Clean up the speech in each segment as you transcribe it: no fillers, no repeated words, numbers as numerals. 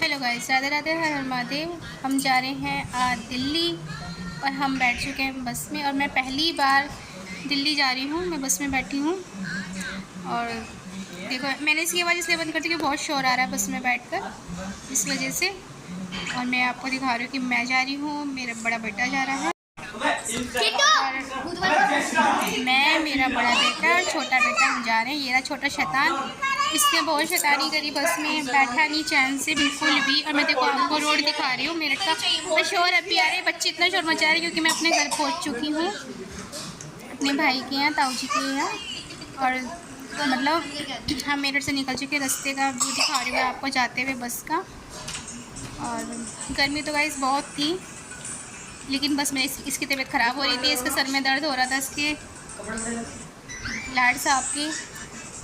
Hello guys, Radhe Radhe, हर हर महादेव। हम जा रहे हैं आज दिल्ली और हम बैठ चुके हैं बस में। और मैं पहली बार दिल्ली जा रही हूँ, मैं बस में बैठी हूँ। और देखो, मैंने इसकी आवाज़ इसलिए बंद कर दी कि बहुत शोर आ रहा है बस में बैठकर, इस वजह से। और मैं आपको दिखा रही हूँ कि मैं जा रही हूँ, मेरा बड़ा बेटा जा रहा है, और मैं, मेरा बड़ा बेटा और छोटा बेटा हम जा रहे हैं। ये रहा छोटा शैतान, इसने बहुत शैतानी करी बस में, बैठा नहीं चैन से बिल्कुल भी। और मैं देखो आपको रोड दिखा रही हूँ मेरठ का, तो शोर अभी आ रहे, बच्चे इतना शोर मचा रहे क्योंकि मैं अपने घर पहुँच चुकी हूँ, अपने भाई के यहाँ, ताऊ जी के यहाँ। और मतलब हम मेरठ से निकल चुके, रास्ते का व्यू दिखा रही हूँ मैं आपको जाते हुए बस का। और गर्मी तो गाइस बहुत थी, लेकिन बस में इसकी तबीयत ख़राब हो रही थी, इसके सर में दर्द हो रहा था, इसके लाड साहब की।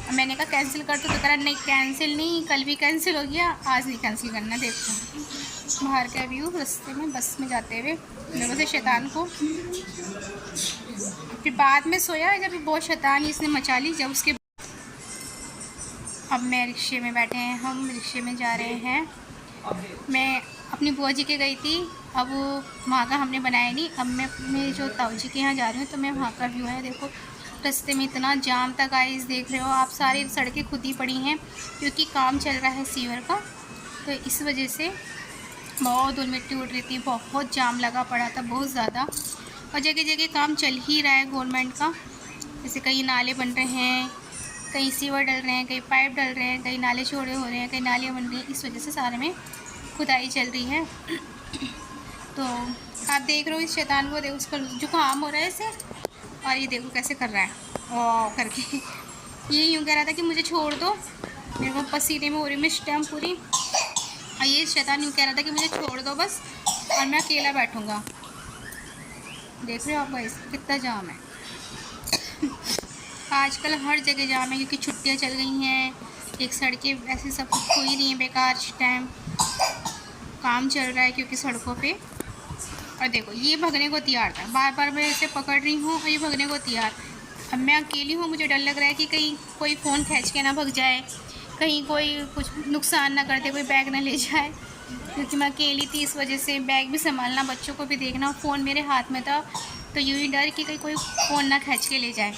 मैंने कहा कैंसिल कर तो करा, नहीं कैंसिल नहीं, कल भी कैंसिल हो गया, आज नहीं कैंसिल करना। देखो बाहर का व्यू रास्ते में बस में जाते हुए, मेरे से शैतान को फिर बाद में सोया जब बहुत शैतानी इसने मचा ली। जब उसके अब मैं रिक्शे में बैठे हैं, हम रिक्शे में जा रहे हैं। मैं अपनी बुआ जी के गई थी, अब वहाँ का हमने बनाया नहीं। अब मैं अपने जो ताऊ जी के यहाँ जा रही हूँ, तो मैं वहाँ का व्यू है। देखो रास्ते में इतना जाम था गाइस, देख रहे हो आप, सारी सड़कें खुद ही पड़ी हैं क्योंकि काम चल रहा है सीवर का, तो इस वजह से बहुत धूल मिट्टी उड़ रही थी, बहुत जाम लगा पड़ा था, बहुत ज़्यादा। और जगह जगह काम चल ही रहा है गवर्नमेंट का, जैसे कहीं नाले बन रहे हैं, कहीं सीवर डल रहे हैं, कहीं पाइप डल रहे हैं, कहीं नाले चौड़े हो रहे हैं, कहीं नालियाँ बन रही हैं, इस वजह से सारे में खुदाई चल रही है। तो आप देख रहे हो इस शैतान को, देखो उसका जुकाम हो रहा है इसे, और ये देखो कैसे कर रहा है ओ करके। ये यूँ कह रहा था कि मुझे छोड़ दो, मेरे को पसीने में हो रही मैं इस टाइम पूरी। और ये शैतान यूँ कह रहा था कि मुझे छोड़ दो बस, और मैं अकेला बैठूँगा। देख रहे हो आप गाइस कितना जाम है। आजकल हर जगह जाम है क्योंकि छुट्टियाँ चल गई हैं, एक सड़कें ऐसे सब हो ही रही हैं बेकार, इस टाइम काम चल रहा है क्योंकि सड़कों पे। और देखो ये भगने को तैयार था, बार बार मैं इसे पकड़ रही हूँ और ये भगने को तैयार। अब मैं अकेली हूँ, मुझे डर लग रहा है कि कहीं कोई फ़ोन खींच के ना भग जाए, कहीं कोई कुछ नुकसान ना कर दे, कोई बैग ना ले जाए, क्योंकि मैं अकेली थी, इस वजह से बैग भी संभालना, बच्चों को भी देखना, फ़ोन मेरे हाथ में था, तो यूँ ही डर कि कहीं कोई फ़ोन ना खींच के ले जाए।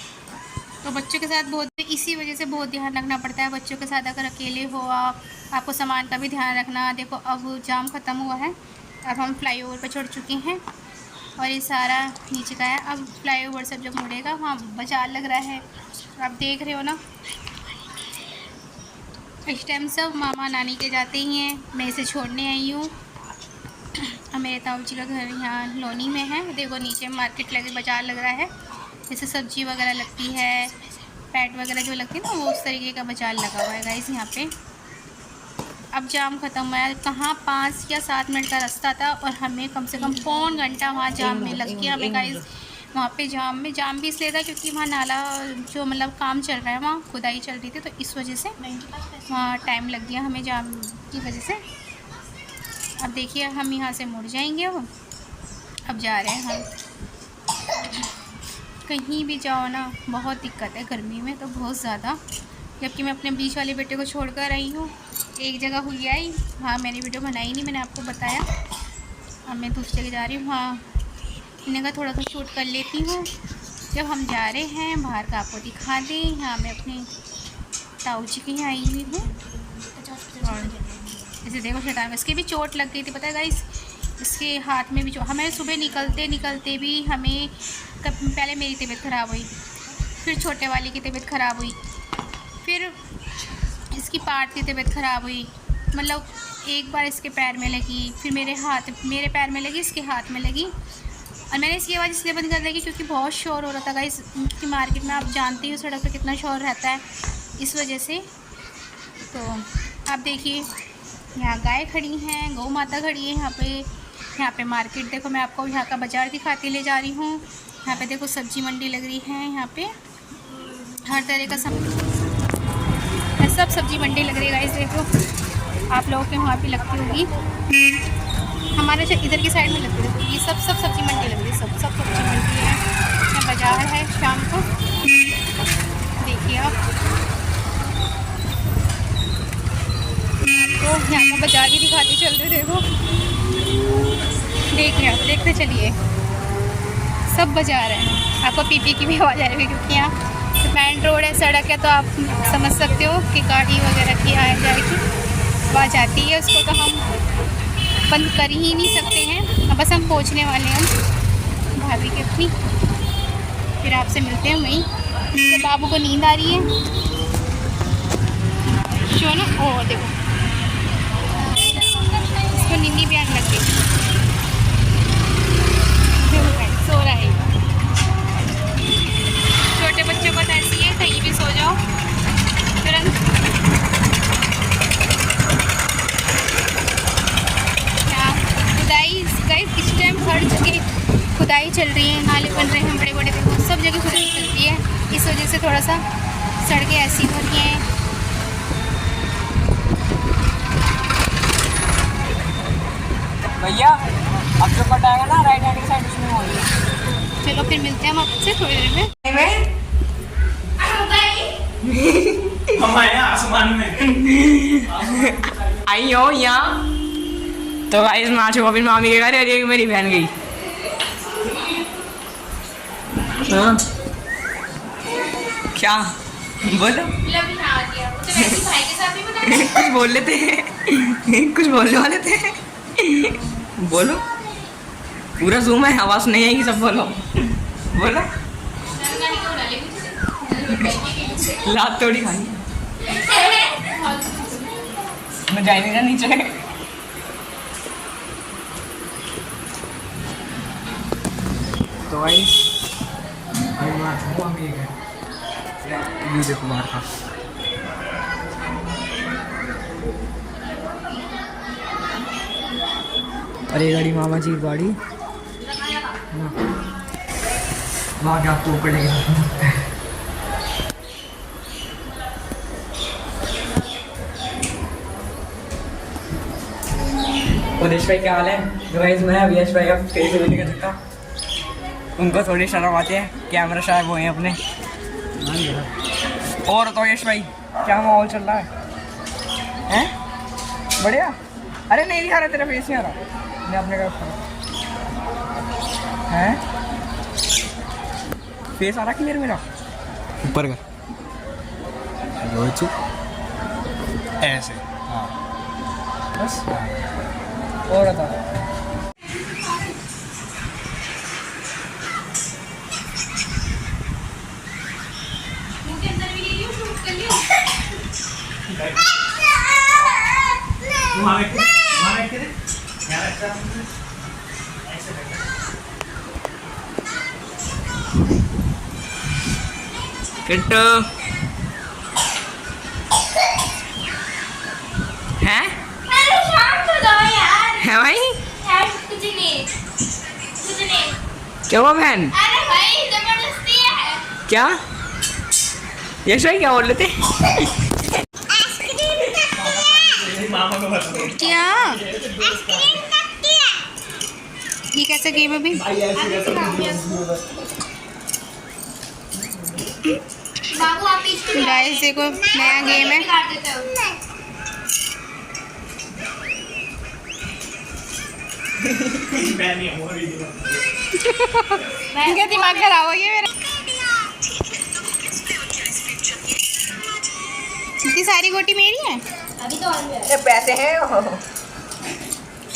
तो बच्चों के साथ बहुत, इसी वजह से बहुत ध्यान रखना पड़ता है बच्चों के साथ। अगर अकेले हो आप, आपको सामान का भी ध्यान रखना। देखो अब जाम ख़त्म हुआ है, अब हम फ्लाईओवर पर चढ़ चुके हैं और ये सारा नीचे का है। अब फ्लाईओवर से जब मुड़ेगा वहाँ बाजार लग रहा है, आप देख रहे हो ना। इस टाइम सब मामा नानी के जाते ही हैं, मैं इसे छोड़ने आई हूँ। मेरे ताऊ जी का घर यहाँ लोनी में है। देखो नीचे मार्केट लगे, बाज़ार लग रहा है, जैसे सब्जी वगैरह लगती है, पैट वगैरह जो लगती है ना, वो उस तरीके का बाज़ार लगा हुआ है गाइस यहाँ पे। अब जाम ख़त्म हुआ है, कहाँ 5 या 7 मिनट का रास्ता था और हमें कम से कम पौन घंटा वहाँ जाम में लग गया हमें गाइस। वहाँ पे जाम भी इसलिए था क्योंकि वहाँ नाला जो मतलब काम चल रहा है, वहाँ खुदाई चल रही थी, तो इस वजह से वहाँ टाइम लग गया हमें जाम की वजह से। अब देखिए हम यहाँ से मुड़ जाएंगे, अब जा रहे हैं हम। कहीं भी जाओ ना बहुत दिक्कत है गर्मी में तो बहुत ज़्यादा, जबकि मैं अपने बीच वाले बेटे को छोड़कर आई हूँ। एक जगह हुई आई, हाँ मैंने वीडियो बनाई नहीं, मैंने आपको बताया। अब मैं दूसरी जगह जा रही हूँ, वहाँ इन्हें का थोड़ा सा शूट कर लेती हूँ जब हम जा रहे हैं बाहर का, आपको दिखा दें। यहाँ मैं अपने ताऊ जी के यहाँ आई हुई हूँ। और जैसे देखो शैतान, इसके भी चोट लग गई थी, पता है गाइस, इसके हाथ में भी चोट। हमें सुबह निकलते निकलते भी हमें पहले मेरी तबीयत ख़राब हुई, फिर छोटे वाले की तबीयत ख़राब हुई, फिर इसकी पार्ट की तबीयत ख़राब हुई। मतलब एक बार इसके पैर में लगी, फिर मेरे पैर में लगी, इसके हाथ में लगी। और मैंने इसकी आवाज़ इसलिए बंद कर दी क्योंकि बहुत शोर हो रहा था गाइस, क्योंकि मार्केट में आप जानती हो सड़क पे कितना शोर रहता है, इस वजह से। तो आप देखिए यहाँ गाय खड़ी हैं, गौ माता खड़ी है यहाँ पे मार्केट। देखो मैं आपको यहाँ का बाज़ार दिखाती ले जा रही हूँ। यहाँ पे देखो सब्जी मंडी लग रही है, यहाँ पे हर तरह का सब सब्जी मंडी लग रही है गाइस। देखो आप लोगों के वहाँ पे लगती होगी, हमारे से इधर की साइड में लगती है। ये सब सब्जी मंडी लग रही है, सब सब्जी मंडी है। यहाँ बाज़ार है शाम को, देखिए आप। आपको यहाँ का बाजार भी दिखाते चलते। देखो देख रहे हो, देखते चलिए, सब बाजार है। आपको पीपी की भी आवाज़ आ रही है क्योंकि यहाँ मेन रोड है, सड़क है, तो आप समझ सकते हो कि गाड़ी वगैरह की आए जाएगी आवाज़ आती है। उसको तो हम बंद कर ही नहीं सकते हैं। अब बस हम पहुँचने वाले हैं भाभी के अपनी, फिर आपसे मिलते हैं वहीं। तो बाबू को नींद आ रही है, चलो। ओ देखो इसको नींदी भी आने लग गई, सो रहा है। छोटे बच्चों को तो ऐसी है, कहीं भी सो जाओ तुरंत। खुदाई गाइस, इस टाइम हर जगह खुदाई चल रही है, नाले बन रहे हैं बड़े बड़े, देखो सब जगह खुदाई चल रही है। इस वजह से थोड़ा सा सड़कें ऐसी हो रही हैं। भैया अब जो कट आएगा ना राइट हैंड की साइड उसमें होगी। चलो फिर मिलते हैं हम आपसे थोड़ी देर में। हम आए आसमान में आई हो यहाँ। तो गाइस मैं आ चुका अपनी मामी के घर, अरे मेरी बहन गई। हाँ क्या बोलो, कुछ बोल लेते हैं, कुछ बोलने वाले थे, बोलो। पूरा जूम है, आवाज नहीं आएगी, सब बोलो बोलो। लात थोड़ी खाई मैं जाएंगे ना नीचे। तो भाई देखो बाहर का अरे गाड़ी मामा जी गाड़ी वहाँ क्या आपको ऊपर लेके और यश भाई क्या हाल है। गाइस मैं अब यश भाई अब स्टेज से नहीं कर सकता, उनको थोड़ी शर्म आती है, कैमरा शायद वो हैं अपने। और तो यश भाई क्या माहौल चल रहा है हैं? बढ़िया। अरे नहीं दिखा रहा, तेरा फेस नहीं आ रहा, मैं अपने घर हैं फेस आ रहा क्लियर मेरा ऊपर का ऐसे। हाँ बस। और बता किट्टू हैं? है भाई? कुछ नहीं। क्या हुआ बहन? अरे भाई जबरदस्ती है। क्या यश भाई क्या बोल रहे थे? क्या ये कैसे गेम है अभी? बाबू आप गाइस देखो नया गेम है। इनका दिमाग खराब हो गया मेरा। इतनी सारी गोटी मेरी है। अभी तो और भी है। ये पैसे हैं।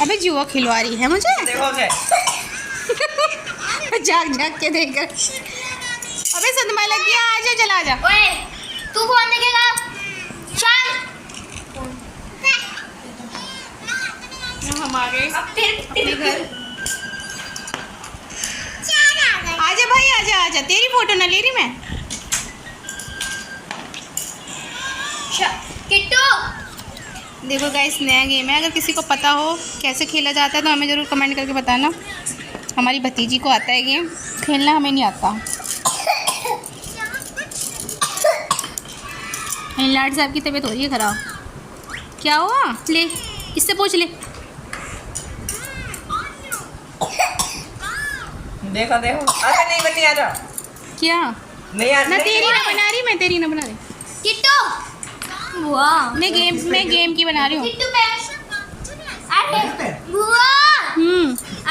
अबे जुआ खिलवा रही है मुझे। देखो से झाक झाक के देख। अबे सदमा लग गया, आजा चला जा। ओए तू फोन देखेगा? चल हम आ गए अपने घर। आजा भाई आजा आजा, तेरी फोटो ना ले रही मैं। किट्टू देखो गाइस नया गेम है, अगर किसी को पता हो कैसे खेला जाता है तो हमें ज़रूर कमेंट करके बताना। हमारी भतीजी को आता है गेम खेलना, हमें नहीं आता। लाड साहब की तबीयत हो रही है ख़राब। क्या हुआ? ले इससे पूछ ले। देखो देखो अरे नहीं बनी आ जा। क्या नहीं यार ना तेरी ना बना रही, मैं तेरी ना बना रही। किट्टू बुआ मैं गेम की बना रही हूँ। किट्टू पे अरे बुआ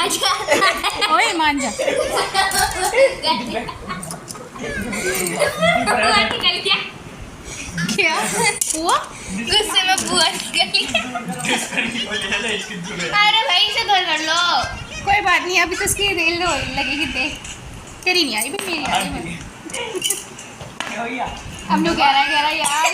अच्छा ओए मान जा। बुआ निकल गया क्या हुआ? गुस्से में बुआ निकल गया। अरे भाई से घर कर लो। कोई बात नहीं, अभी तो उसकी रील लगेगी, देख। तेरी नहीं आई भी, मेरी आ रही है। अब जो कह रहा है यार